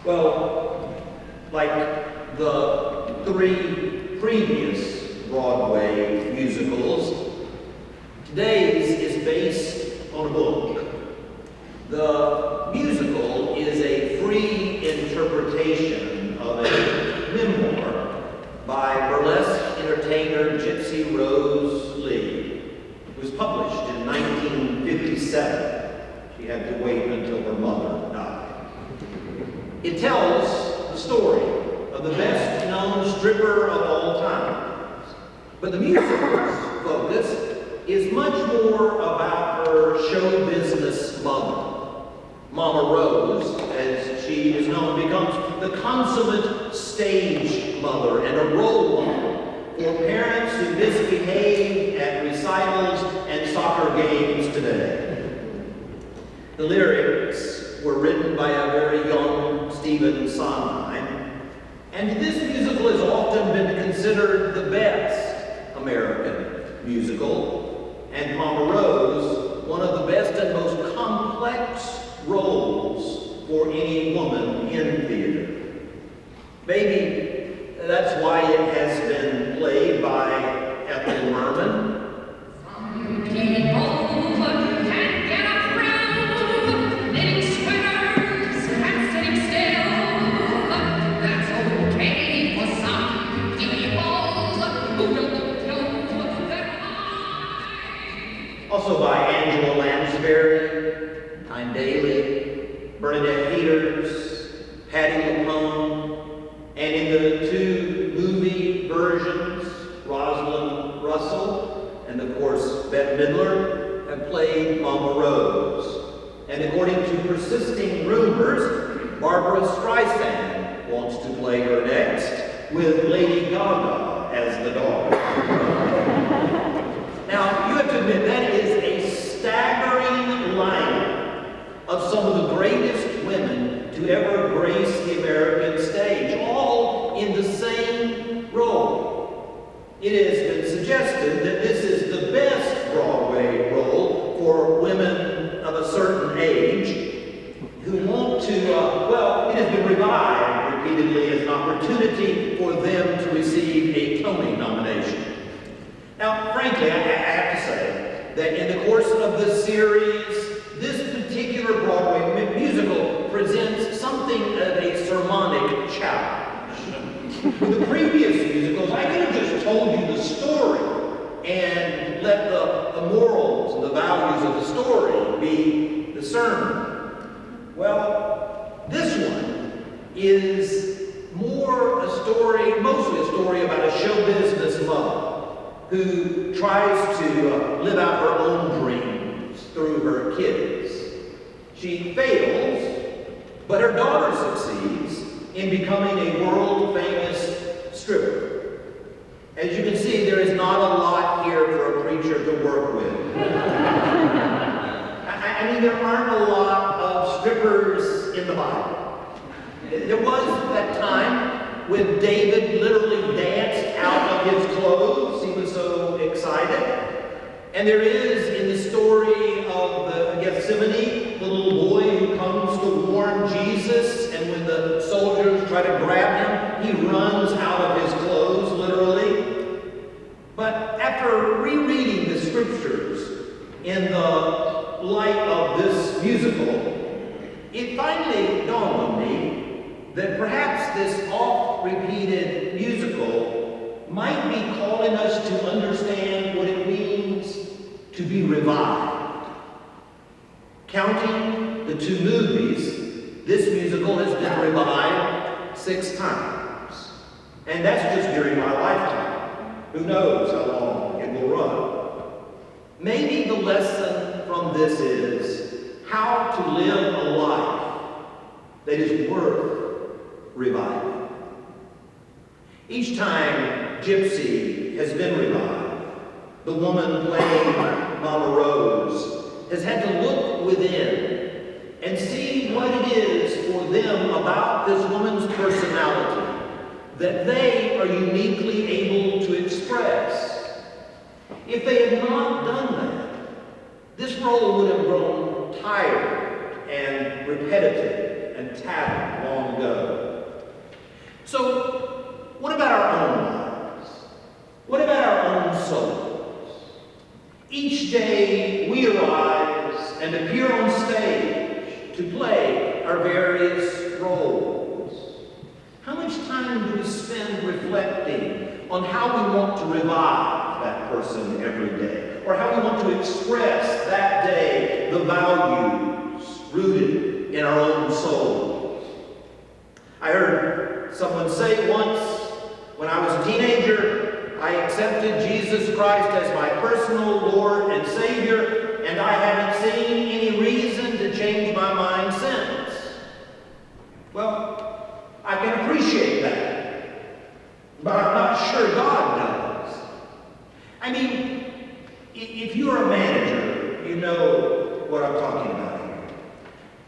Well, like the three previous Broadway musicals, today's is based on a book. The musical is a free interpretation of a memoir by burlesque entertainer Gypsy Rose Lee. It was published in 1957. She had to wait until her mother died. It tells the story of the best-known stripper of all time. But the musical's focus is much more about her show business mother. Mama Rose, as she is known, becomes the consummate stage mother and a role model for parents who misbehave at recitals and soccer games today. The lyrics were written by a very young Stephen Sondheim, and this musical has often been considered the best American musical, and Mama Rose, one of the best and most complex roles for any woman in theater. Maybe that's why it has been played by Ethel Merman. Also by Angela Lansbury, Tyne Daly, Bernadette Peters, Patti LuPone, and in the two movie versions, Rosalind Russell and of course Bette Midler have played Mama Rose. And according to persisting rumors, Barbara Streisand wants to play her next with Lady Gaga as the daughter. Now, you have to admit, that is a staggering lineup of some of the greatest women to ever grace the American stage, all in the same role. It has been suggested that this is the best Broadway role for women of a certain age who want to, it has been revived repeatedly as an opportunity for them to receive a Tony nomination. Now, frankly, I have to say that in the course of this series, this particular Broadway musical presents something of a sermonic challenge. With the previous musicals, I could have just told you the story and let the morals and the values of the story be the sermon. Well, this one is more a story, mostly a story about a show business mother who tries to live out her own dreams through her kids. She fails, but her daughter succeeds in becoming a world-famous stripper. As you can see, there is not a lot here for a preacher to work with. I mean, there aren't a lot of strippers in the Bible. There was that time when David literally danced out of his clothes. He was so excited. And there is in the story of the Gethsemane, the little boy who comes to warn Jesus, and when the soldiers try to grab him, he runs out of his clothes, literally. But after rereading the scriptures in the light of this musical, it finally dawned on me that perhaps this oft-repeated musical might be calling us to understand what it means to be revived. Counting the two movies, this musical has been revived 6 times. And that's just during my lifetime. Who knows how long it will run. Maybe the lesson from this is how to live a life that is worth reviving. Each time Gypsy has been revived, the woman playing Mama Rose has had to look within and see what it is for them about this woman's personality that they are uniquely able to express. If they had not done that, this role would have grown tired and repetitive and tattered long ago. time do we spend reflecting on how we want to revive that person every day, or how we want to express that day the values rooted in our own souls? I heard someone say once, when I was a teenager, I accepted Jesus Christ as my personal Lord and Savior, and I haven't seen any reason to change my mind since. Well, I can appreciate that, but I'm not sure God does. I mean, if you're a manager, you know what I'm talking about here.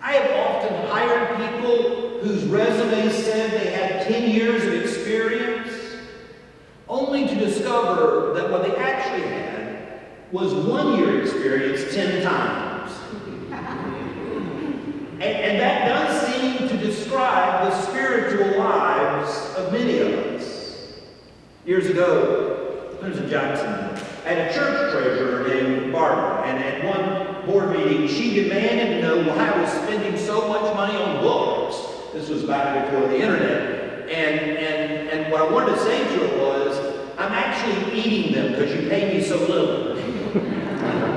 I have often hired people whose resumes said they had 10 years of experience, only to discover that what they actually had was 1 year experience 10 times. And that does seem to describe the spiritual lives of many of us. Years ago, I was in Jackson. I had a church treasurer named Barbara, and at one board meeting, she demanded to know why I was spending so much money on books. This was back before the internet. And what I wanted to say to her was, I'm actually eating them because you pay me so little.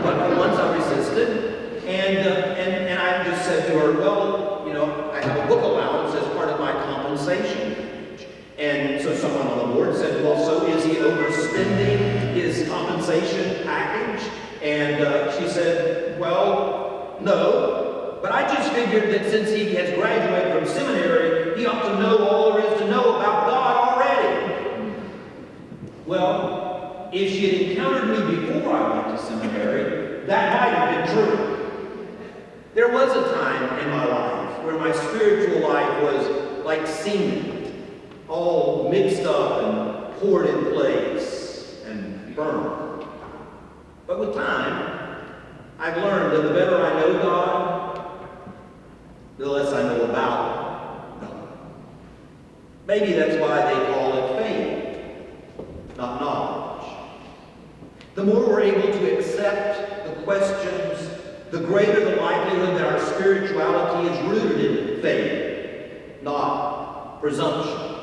But for once I resisted. And I just said to her, well, you know, I have a book allowance as part of my compensation package. And so someone on the board said, well, so is he overspending his compensation package? And she said, well, no. But I just figured that since he has graduated from seminary, he ought to know all there is to know about God already. Well, if she had encountered me before I went to seminary, that might have been true. There was a time in my life where my spiritual life was like cement, all mixed up and poured in place and burned. But with time, I've learned that the better I know God, the less I know about God. Maybe that's why they call it faith, not knowledge. The more we're able to accept the questions, the greater the likelihood that our spirituality is rooted in faith, not presumption.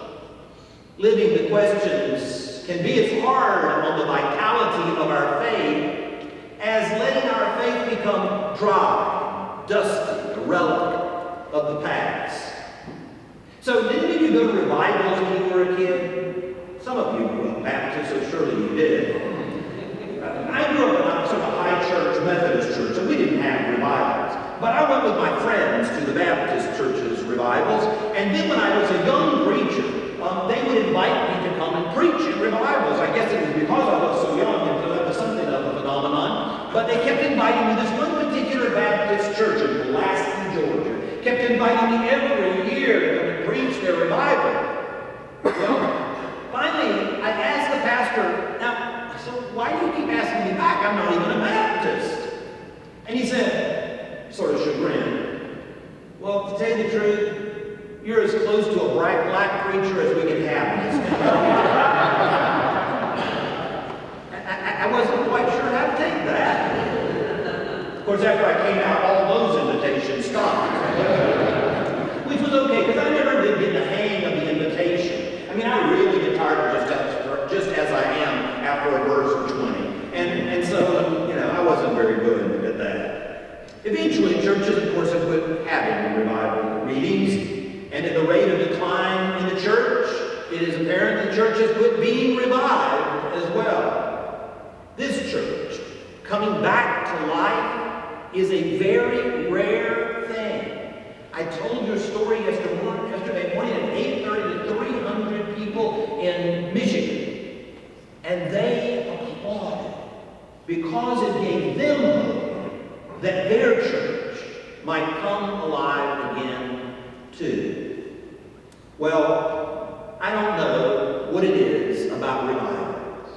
Living the questions can be as hard on the vitality of our faith as letting our faith become dry, dusty, a relic of the past. So did any of you go to revivals when you were a kid? Some of you grew up Baptist, so surely you did. I grew up in a sort of high church, Methodist church, so we didn't have revivals. But I went with my friends to the Baptist church's revivals, and then when I was a young preacher, they would invite me to come and preach at revivals. I guess it was because I was so young and that was something of a phenomenon. But they kept inviting me. This one particular Baptist church in Pulaski, Georgia, kept inviting me every year to come and preach their revival. Well, finally, I asked the pastor, now, so why do you keep asking me back? I'm not even a Baptist. And he said, sort of chagrined, well, to tell you the truth, you're as close to a bright black preacher as we can have in this country. I wasn't quite sure how to take that. Of course, after I came out, all those invitations stopped. Which was okay, because I never did get the hang of the invitation. I mean, I really get tired of just as I am after a verse or 20. And so, you know, I wasn't very good at that. Eventually, churches, of course, have quit having revival meetings. And at the rate of decline in the church, it is apparent the church has quit being revived as well. This church, coming back to life, is a very rare thing. I told you a story yesterday morning at 8:30 to 300 people in Michigan. And they applauded because it gave them hope that their church might come alive again too. Well, I don't know what it is about revivals.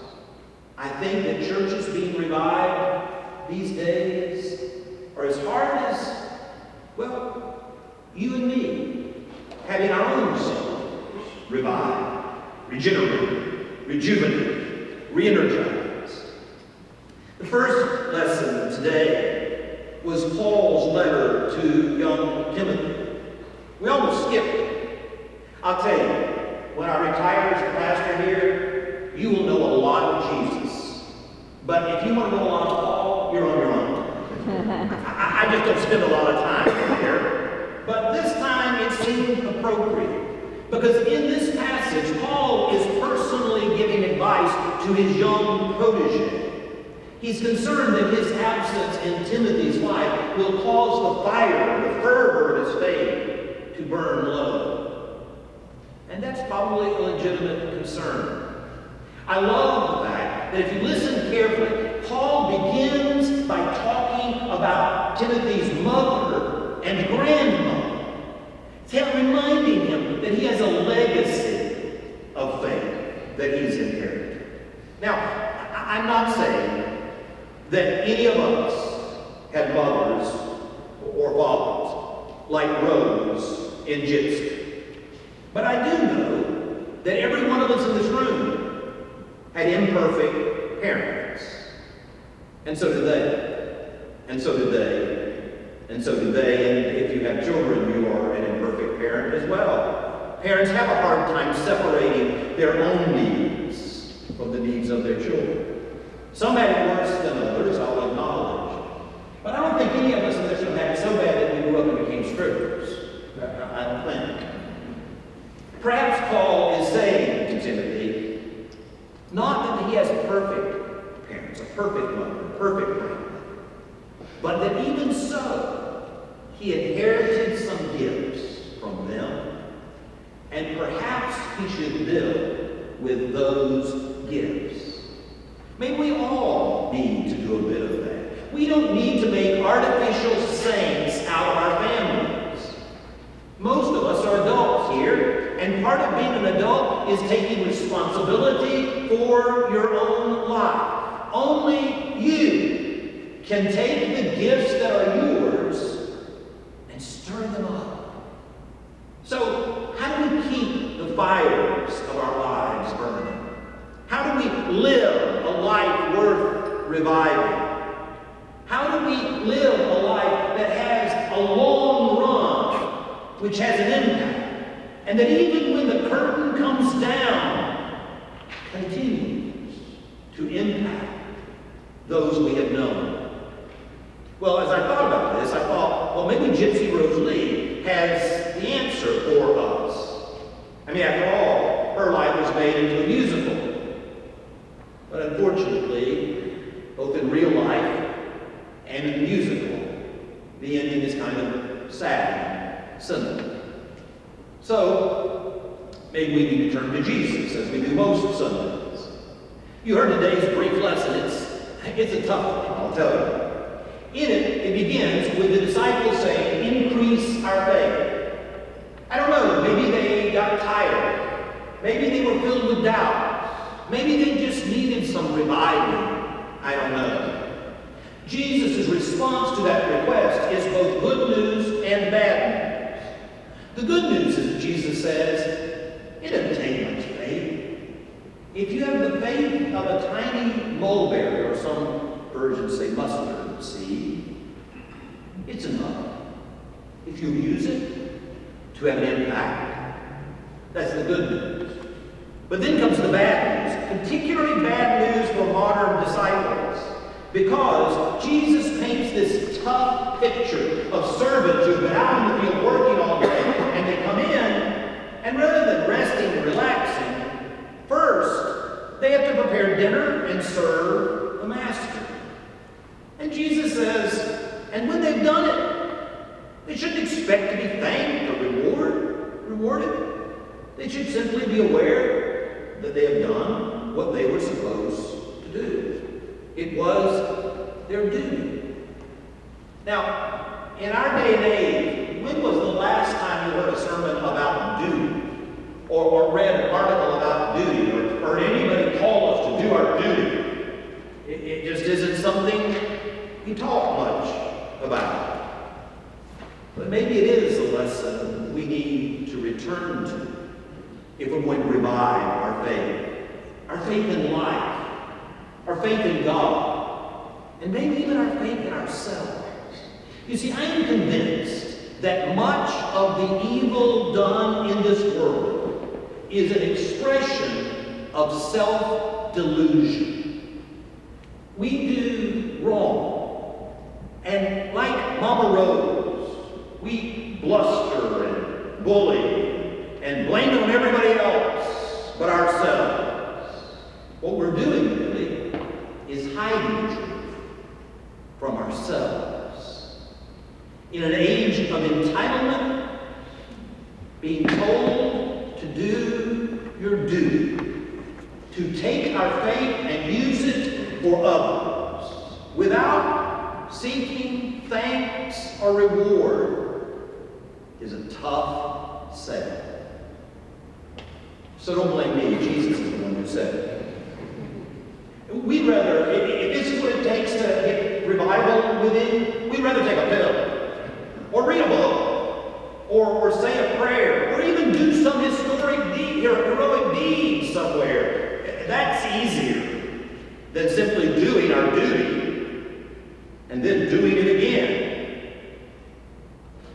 I think that churches being revived these days are as hard as, well, you and me having our own souls revived, regenerated, rejuvenated, re-energized. The first lesson today was Paul's letter to young Timothy. We almost skipped it. I'll tell you, when I retire as a pastor here, you will know a lot of Jesus. But if you want to know a lot of Paul, you're on your own. I just don't spend a lot of time there. But this time it seemed appropriate. Because in this passage, Paul is personally giving advice to his young protege. He's concerned that his absence in Timothy's life will cause the fire, the fervor of his faith to burn low. And that's probably a legitimate concern. I love the fact that if you listen carefully, Paul begins by talking about Timothy's mother and grandmother, reminding him that he has a legacy of faith that he's inherited. Now, I'm not saying that any of us had mothers or fathers like Rose and Gypsy. But I do know that every one of us in this room had imperfect parents. And so do they. And so do they. And so do they. And if you have children, you are an imperfect parent as well. Parents have a hard time separating their own needs from the needs of their children. Some had it worse than others, I'll acknowledge. But I don't think any of us in this room had it so bad that we grew up and became strippers. I don't think. Perhaps Paul is saying to Timothy, not that he has perfect parents, a perfect mother, a perfect grandmother, but that even so, he inherited some gifts from them, and perhaps he should build with those gifts. Maybe we all need to do a bit of that. We don't need to make artificial saints out of our families. Most of us are adults here, and part of being an adult is taking responsibility for your own life. Only you can take the gifts that are yours and stir them up. So, how do we keep the fires of our lives burning? How do we live a life worth reviving? How do we live a life that has a long run, which has an impact, and that even when the curtain comes down, continues to impact those we have known? Well, as I thought about this, I thought, well, maybe Gypsy Rose Lee has the answer for us. I mean, after all, her life was made into a musical. But unfortunately, both in real life and in the musical, the ending is kind of sad and cynical. So, maybe we need to turn to Jesus, as we do most Sundays. You heard today's brief lesson. It's a tough one, I'll tell you. In it begins with the disciples saying, increase our faith. I don't know, maybe they got tired. Maybe they were filled with doubt. Maybe they just needed some reviving. I don't know. Jesus' response to that request is both good news and bad news. The good news is that Jesus says, it doesn't take much faith. If you have the faith of a tiny mulberry, or some versions say mustard seed, it's enough. If you use it to have an impact, that's the good news. But then comes the bad news, particularly bad news for modern disciples, because Jesus paints this tough picture of servants who've been out in the field working all day, and they come in, and rather than resting and relaxing, first they have to prepare dinner and serve the master. And Jesus says, and when they've done it, they shouldn't expect to be thanked or rewarded. They should simply be aware that they have done what they were supposed to do. It was their duty. Now, in our day and age, when was the last time you heard a sermon about duty? Or read an article about duty? Or heard anybody call us to do our duty? It just isn't something we talk much about. But maybe it is a lesson we need to return to if we're going to revive our faith in life, our faith in God, and maybe even our faith in ourselves. You see, I am convinced that much of the evil done in this world is an expression of self-delusion. We do wrong, and like Mama Rose, we bluster and bully and blame it on everybody else but ourselves. What we're doing really is hiding the truth from ourselves. In an age of entitlement, being told to do your duty, to take our faith and use it for others, without seeking thanks or reward, is a tough sell. So don't blame me. Jesus is the one who said it. We'd rather, if this is what it takes to get revival within, we'd rather take a pill, or read a book, or say a prayer, or even do some historic deed or heroic deed somewhere. That's easier than simply doing our duty and then doing it again.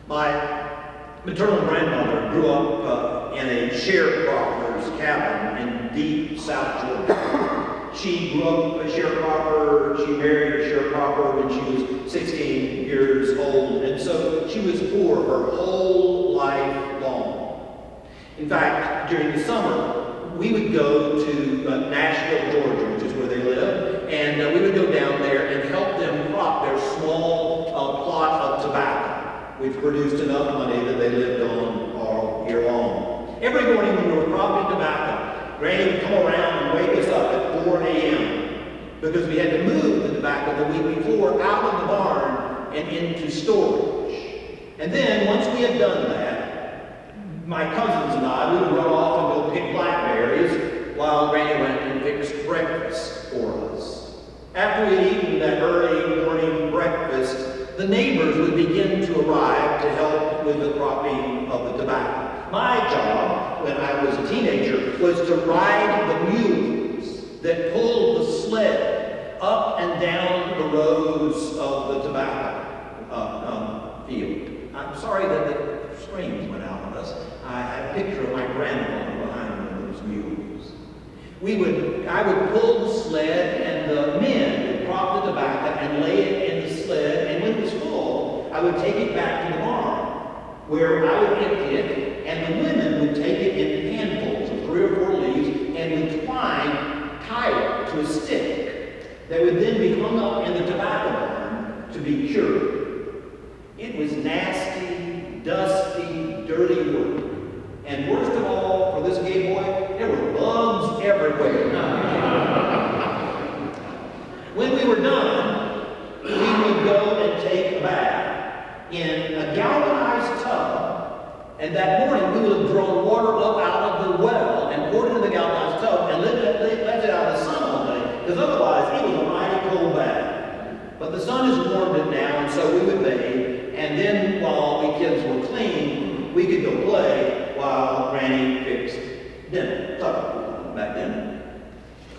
My maternal grandmother grew up in a sharecropper's cabin in deep South Georgia. She grew up a sharecropper. She married a sharecropper when she was 16 years old. And so she was poor her whole life long. In fact, during the summer, we would go to Nashville, Georgia, which is where they live, and we would go down there and help them crop their small plot of tobacco, which produced enough money that they lived on all year long. Every morning when we were cropping tobacco, Granny would come around and wake us up at 4 a.m. because we had to move the tobacco the week before out of the barn and into storage. And then, once we had done that, my cousins and I, we would run off and go pick blackberries while Granny went and fixed breakfast for us. After we had eaten that early morning breakfast, the neighbors would begin to arrive to help with the cropping of the tobacco. My job, when I was a teenager, was to ride the mules that pulled the sled up and down the rows of the tobacco field. I'm sorry that the screens went out on us. I had a picture of my grandmother behind one of those mules. I would pull the sled, and the men would crop the tobacco and lay it in the sled, and when it was full, I would take it back to the barn, where I would empty it, and the women would take it in handfuls of 3 or 4 leaves and would tie it to a stick that would then be hung up in the tobacco barn to be cured. It was nasty, dusty, dirty work. And worst of all, for this gay boy, there were bugs everywhere. When we were done, we would go and take a bath in a galvanized tub. And that morning, we would have drawn water up out of the well and poured it in the galvanized tub and left it out in the sun all day, because otherwise it was a mighty cold bath. But the sun has warmed it now, and so we would bathe, and then while the kids were clean, we could go play while Granny fixed dinner, supper back then.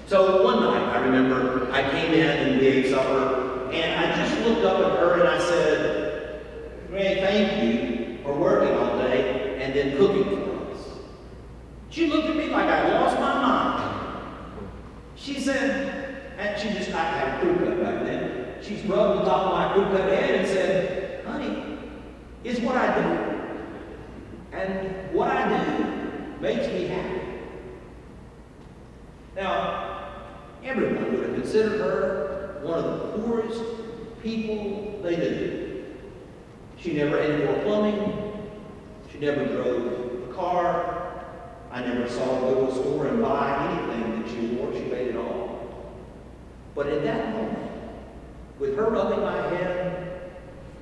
So one night, I remember, I came in and we ate supper, and I just looked up at her and I said, "Granny, thank you for working all day and then cooking for us." She looked at me like I lost my mind. She said, and I had a crew cut back then. She rubbed the top of my crew cut head and said, "Honey, it's what I do. And what I do makes me happy." Now, everyone would have considered her one of the poorest people they knew. She never had any more plumbing. She never drove a car. I never saw her go to a store and buy anything that she wore. She paid it all. But in that moment, with her rubbing my head,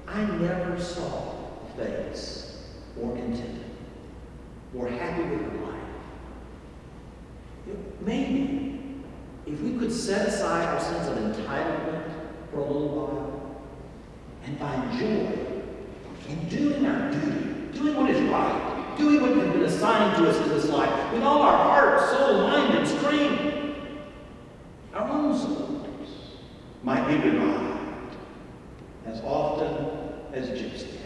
I never saw a face more contented, more happy with her life. Maybe if we could set aside our sense of entitlement for a little while and find joy in doing our duty, doing what is right, doing what has been assigned to us in this life, with all our heart, soul, mind, and strength, our own souls might be revived as often as Gypsy.